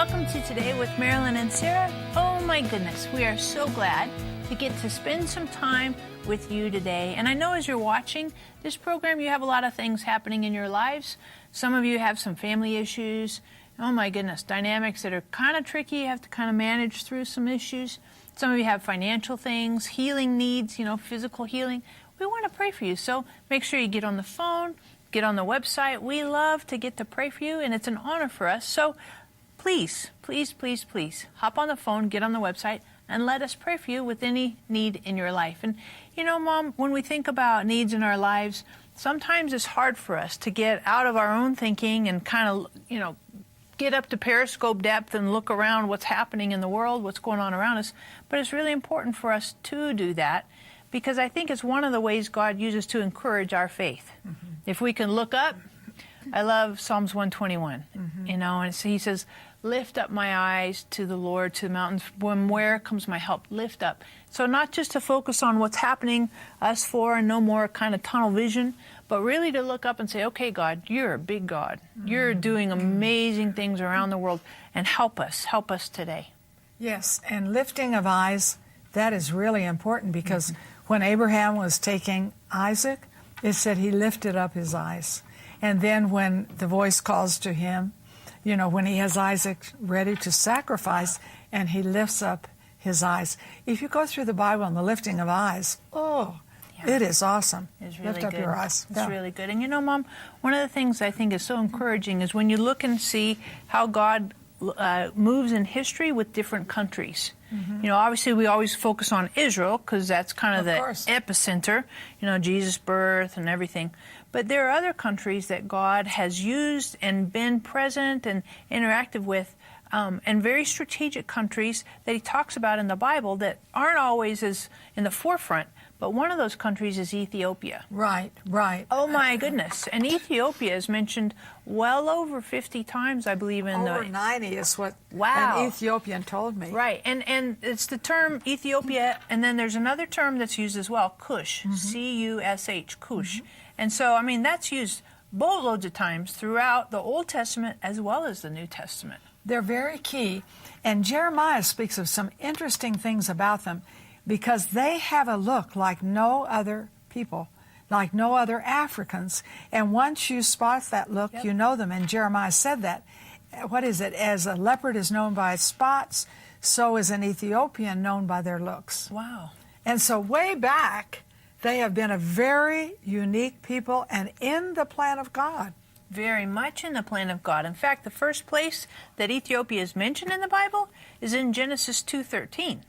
welcome to Today with Marilyn and Sarah. Oh my goodness, we are so glad to get to spend some time with you today. And I know as you're watching this program, you have a lot of things happening in your lives. Some of you have some family issues. Oh my goodness, dynamics that are kind of tricky. You have to kind of manage through some issues. Some of you have financial things, healing needs, physical healing. We want to pray for you. So make sure you get on the phone, get on the website. We love to get to pray for you, and it's an honor for us. So please, please, please, please hop on the phone, get on the website, and let us pray for you with any need in your life. And, Mom, when we think about needs in our lives, sometimes it's hard for us to get out of our own thinking and kind of, get up to periscope depth and look around what's happening in the world, what's going on around us. But it's really important for us to do that because I think it's one of the ways God uses to encourage our faith. Mm-hmm. If we can look up, I love Psalms 121, and he says, lift up my eyes to the Lord, to the mountains, from where comes my help? Lift up. So not just to focus on what's happening us for and no more kind of tunnel vision, but really to look up and say, okay, God, you're a big God. You're doing amazing things around the world, and help us today. Yes, and lifting of eyes, that is really important because when Abraham was taking Isaac, it said he lifted up his eyes. And then when the voice calls to him, when he has Isaac ready to sacrifice and he lifts up his eyes. If you go through the Bible on the lifting of eyes, it is awesome. It's really Lift up good. your eyes. It's really good. And Mom, one of the things I think is so encouraging is when you look and see how God moves in history with different countries. Obviously we always focus on Israel because that's kind of the epicenter, Jesus' birth and everything. But there are other countries that God has used and been present and interactive with, and very strategic countries that he talks about in the Bible that aren't always as in the forefront. But one of those countries is Ethiopia. Right. Oh, my goodness. And Ethiopia is mentioned well over 50 times, I believe, in over 90 is what an Ethiopian told me. Right. And it's the term Ethiopia, and then there's another term that's used as well, Cush, C-U-S-H, Cush. And so, that's used boatloads of times throughout the Old Testament as well as the New Testament. They're very key. And Jeremiah speaks of some interesting things about them, because they have a look like no other people, like no other Africans. And once you spot that look, you know them. And Jeremiah said that. What is it? As a leopard is known by its spots, so is an Ethiopian known by their looks. Wow. And so way back, they have been a very unique people and in the plan of God. Very much in the plan of God. In fact, the first place that Ethiopia is mentioned in the Bible is in Genesis 2:13.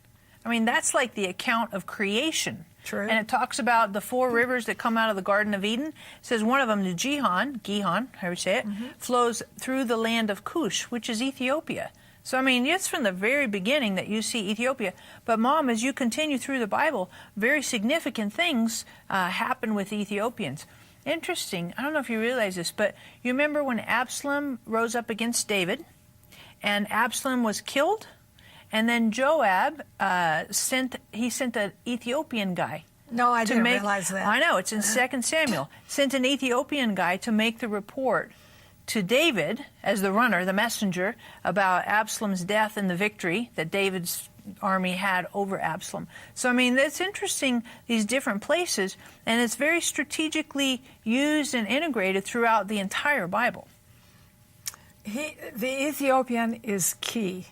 That's like the account of creation. True. And it talks about the 4 rivers that come out of the Garden of Eden. It says one of them, the Gihon, however you say it, flows through the land of Cush, which is Ethiopia. So, it's from the very beginning that you see Ethiopia. But, Mom, as you continue through the Bible, very significant things happen with Ethiopians. Interesting. I don't know if you realize this, but you remember when Absalom rose up against David, and Absalom was killed? And then Joab sent an Ethiopian guy. No, I didn't realize that. I know, it's in 2 Samuel. Sent an Ethiopian guy to make the report to David as the runner, the messenger, about Absalom's death and the victory that David's army had over Absalom. So, it's interesting, these different places, and it's very strategically used and integrated throughout the entire Bible. The Ethiopian is key,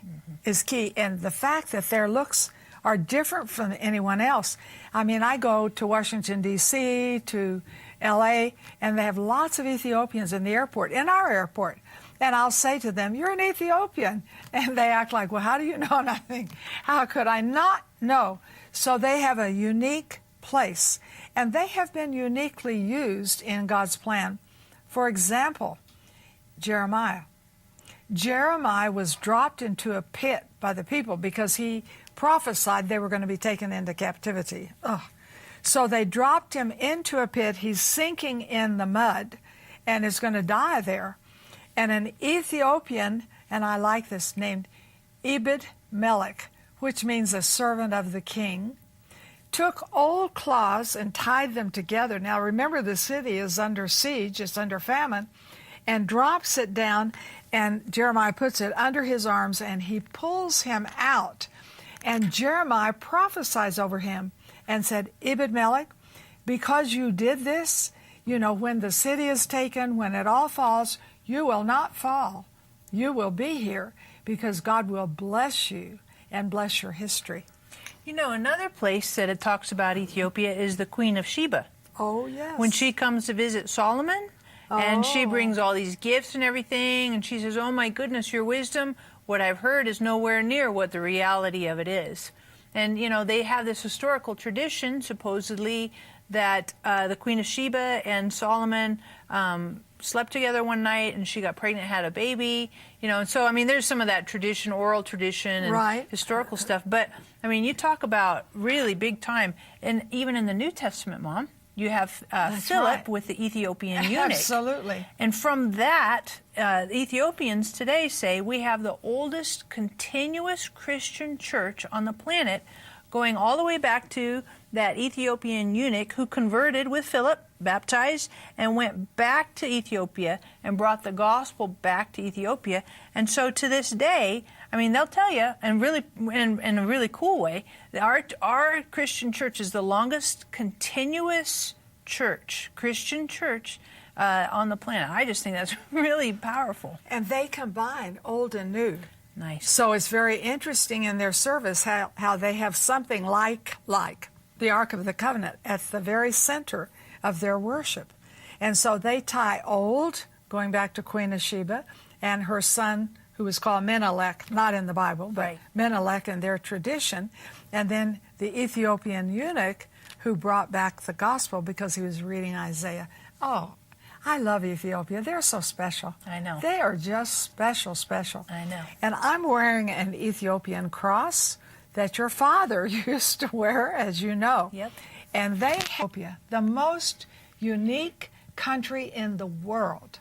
and the fact that their looks are different from anyone else. I go to Washington, D.C., to L.A., and they have lots of Ethiopians in the airport, in our airport. And I'll say to them, you're an Ethiopian. And they act like, well, how do you know? And I think, how could I not know? So they have a unique place, and they have been uniquely used in God's plan. For example, Jeremiah was dropped into a pit by the people because he prophesied they were going to be taken into captivity. So they dropped him into a pit. He's sinking in the mud and is going to die there. And an Ethiopian, and I like this, named Ebed-Melech, which means a servant of the king, took old cloths and tied them together. Now remember, the city is under siege, it's under famine, and drops it down, and Jeremiah puts it under his arms, and he pulls him out. And Jeremiah prophesies over him and said, Ebed-Melech, because you did this, when the city is taken, when it all falls, you will not fall. You will be here because God will bless you and bless your history. Another place that it talks about Ethiopia is the Queen of Sheba. Oh, yes. When she comes to visit Solomon, and she brings all these gifts and everything, and she says, oh my goodness, your wisdom, what I've heard is nowhere near what the reality of it is. And, they have this historical tradition, supposedly, that the Queen of Sheba and Solomon slept together one night, and she got pregnant, had a baby, and so, there's some of that tradition, oral tradition, and historical stuff. But, you talk about really big time, and even in the New Testament, Mom, you have Philip with the Ethiopian eunuch. Absolutely. And from that, Ethiopians today say we have the oldest continuous Christian church on the planet, going all the way back to that Ethiopian eunuch who converted with Philip, baptized, and went back to Ethiopia and brought the gospel back to Ethiopia. And so to this day, they'll tell you, and really in a really cool way, our Christian church is the longest continuous Christian church on the planet. I just think that's really powerful. And they combine old and new. Nice. So it's very interesting in their service how they have something like the Ark of the Covenant at the very center of their worship. And so they tie old, going back to Queen of Sheba, and her son, who was called Menelik, not in the Bible, but Menelik in their tradition, and then the Ethiopian eunuch who brought back the gospel because he was reading Isaiah. Oh, I love Ethiopia. They're so special. I know. They are just special. I know. And I'm wearing an Ethiopian cross that your father used to wear, as you know. Yep. And they have Ethiopia, the most unique country in the world,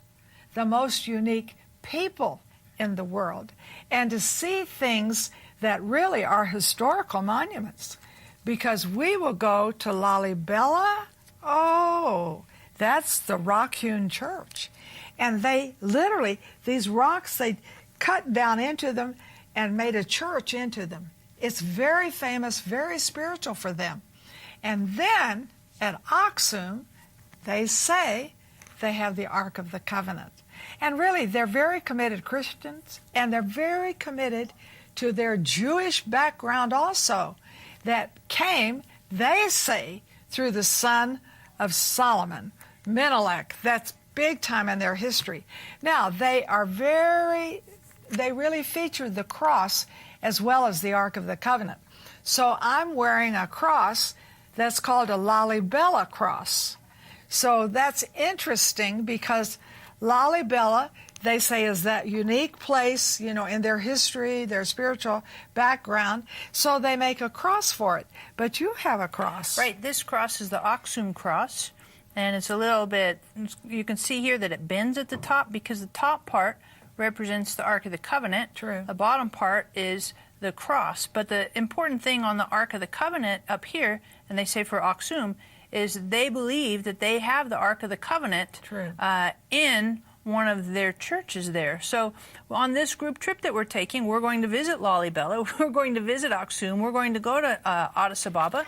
the most unique people in the world, and to see things that really are historical monuments. Because we will go to Lalibela. Oh, that's the rock-hewn church. And they literally, these rocks, they cut down into them and made a church into them. It's very famous, very spiritual for them. And then at Aksum, they say they have the Ark of the Covenant. And really, they're very committed Christians, and they're very committed to their Jewish background also, that came, they say, through the son of Solomon, Menelik. That's big time in their history. Now, they really feature the cross as well as the Ark of the Covenant. So I'm wearing a cross that's called a Lalibela cross. So that's interesting because Lalibela, they say, is that unique place, in their history, their spiritual background. So they make a cross for it. But you have a cross. Right. This cross is the Aksum cross. And it's a little bit, you can see here that it bends at the top because the top part represents the Ark of the Covenant. True. The bottom part is the cross. But the important thing on the Ark of the Covenant up here, and they say for Aksum, is they believe that they have the Ark of the Covenant in one of their churches there. So on this group trip that we're taking, we're going to visit Lalibela, we're going to visit Aksum, we're going to go to Addis Ababa,